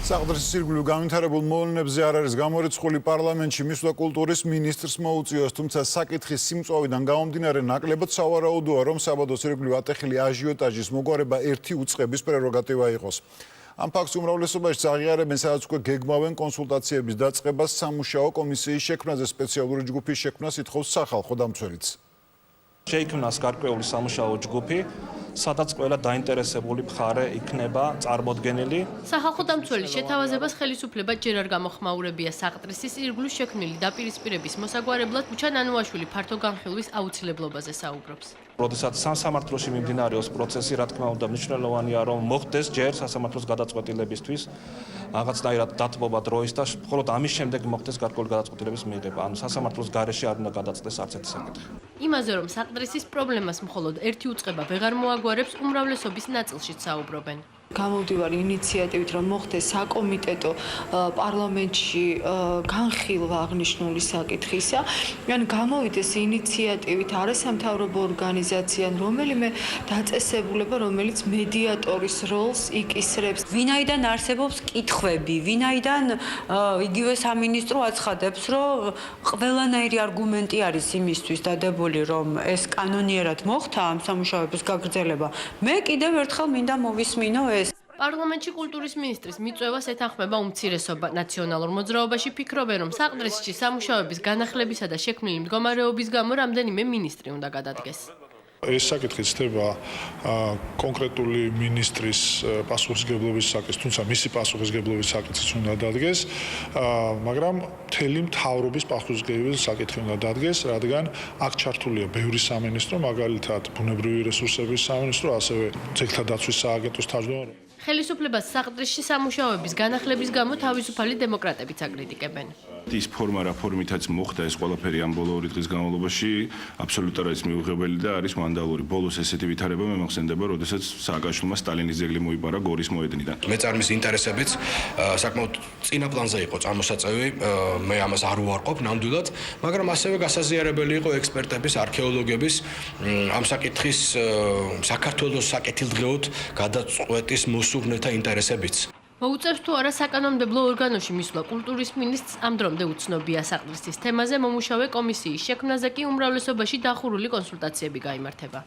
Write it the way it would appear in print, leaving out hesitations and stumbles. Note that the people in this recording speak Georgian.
საყდრის ირგვლივ განვითარებულ მოვლენებზე არ არის გამორიცხული პარლამენტში მისვლა კულტურის მინისტრს მოუწიოს, თუმცა საკითხის სიმწვავიდან გამომდინარე ნაკლებად სავარაუდოა, რომ საბადოს ირგვლივ ატეხილი აჟიოტაჟის მოგვარება ერთი უწყების პრეროგატივა იყოს. ამ ფაქტს უმრავლესობაში აღიარებენ, სადაც უკვე გეგმავენ კონსულტაციების დაწყებას სამუშაო კომისიის შექმნაზე. სპეციალური ჯგუფის შექმნას ითხოვს სახალხო დამცველიც. შეიქმნას გარკვეული სამუშაო ჯგუფი, სადაც ყველა დაინტერესებული მხარე იქნება წარმოდგენილი. სახალხო დამცველის შეთავაზებას ხელისუფლება ჯერ არ გამოხმაურებია. საყდრისის ირგვლივ შექმნილი დაპირისპირების მოსაგვარებლად ბუჩა ნანუაშვილი ფართო განხილვის აუცილებლობაზე საუბრობს. როდესაც სასამართლოში მიმდინარეობს პროცესი, რა თქმა უნდა, მნიშვნელოვანია, რომ მოხდეს ჯერ სასამართლოს გადაწყვეტილებისთვის რაღაცნაირად დათბობა დროის და მხოლოდ ამის შემდეგ მოხდეს გარკვეული გადაწყვეტილების მიღება. ანუ სასამართლოს გარეშე არ უნდა გადაწყვეტეს არც ერთი საკითხი. იმაზე, რომ საყდრისის პრობლემას მხოლოდ ერთი უწყება ვეღარ მოაგვარებს, უმრავლესობის ნაწილშიც საუბრობენ. გამოვდივარ ინიციატივით, რომ მოხდეს საკომიტეტო პარლამენტში განხილვა აღნიშნული საკითხისა, ან გამოვიდეს ინიციატივით არასამთავრობო ორგანიზაცია, რომელიმე დაწესებულება, რომელიც მედიატორის როლს იკისრებს. ვინაიდან არსებობს კითხვები, ვინაიდან იგივე სამინისტრო აცხადებს, რომ ყველანაირი არგუმენტი არის იმისთვის დადებული, რომ ეს კანონიერად მოხდა ამ სამუშაოების გაგრძელება. მე კიდევ ერთხელ მინდა მოვისმინო პარლამენტში კულტურის მინისტრის მიწვევას ეთანხმება უმცირესობა. ნაციონალურ მოძრაობაში ფიქრობენ, რომ საყდრისში სამუშაოების განახლებისა და შექმნილი მდგომარეობის გამო რამდენიმე მინისტრი უნდა გადადგეს. ეს საკითხი ხდება კონკრეტული მინისტრის პასუხისმგებლობის საკითხს, თუმცა მისი პასუხისმგებლობის საკითხიც უნდა დადგეს, მაგრამ მთელი მთავრობის პასუხისმგებლობის საკითხი უნდა დადგეს, რადგან აქ ჩართულია ბევრი სამინისტრო, მაგალითად ბუნებრივი რესურსების სამინისტრო, ასევე ძეგლთა დაცვის სააგენტოს თავმჯდომარე. ხელისუფლებას საყდრისში სამუშაოების განახლების გამო თავისუფალი დემოკრატებიც აკრიტიკებენ. ის ფორმა რა ფორმითაც მოხდა ეს ყველაფერი ამ ბოლო 2 დღის განმავლობაში აბსოლუტურად არის მიუღებელი და არის ვანდალური. ბოლოს ესეთი ვითარება მე მახსენდება, როდესაც სააკაშვილმა სტალინის ძეგლი მოიპარა გორის მოედნიდან. მეწარმის ინტერესებიც საკმაოდ წინა პლანზე იყო წამოსაწევი, მე ამას არ უარყოფ ნამდვილად, მაგრამ ასევე გასაზიარებელი იყო ექსპერტების, არქეოლოგების ამ საკითხის საქართველოს საკეთილდღეოდ გადაწყვეტის მოსურნეთა ინტერესებიც. მოუწევს თუ არა საკანონმდებლო ორგანოში მისვლა კულტურის მინისტრს ამ დრომდე უცნობია. საყდრისის თემაზე მომუშავე კომისიის შექმნაზე კი უმრავლესობაში დახურული კონსულტაციები გაიმართება.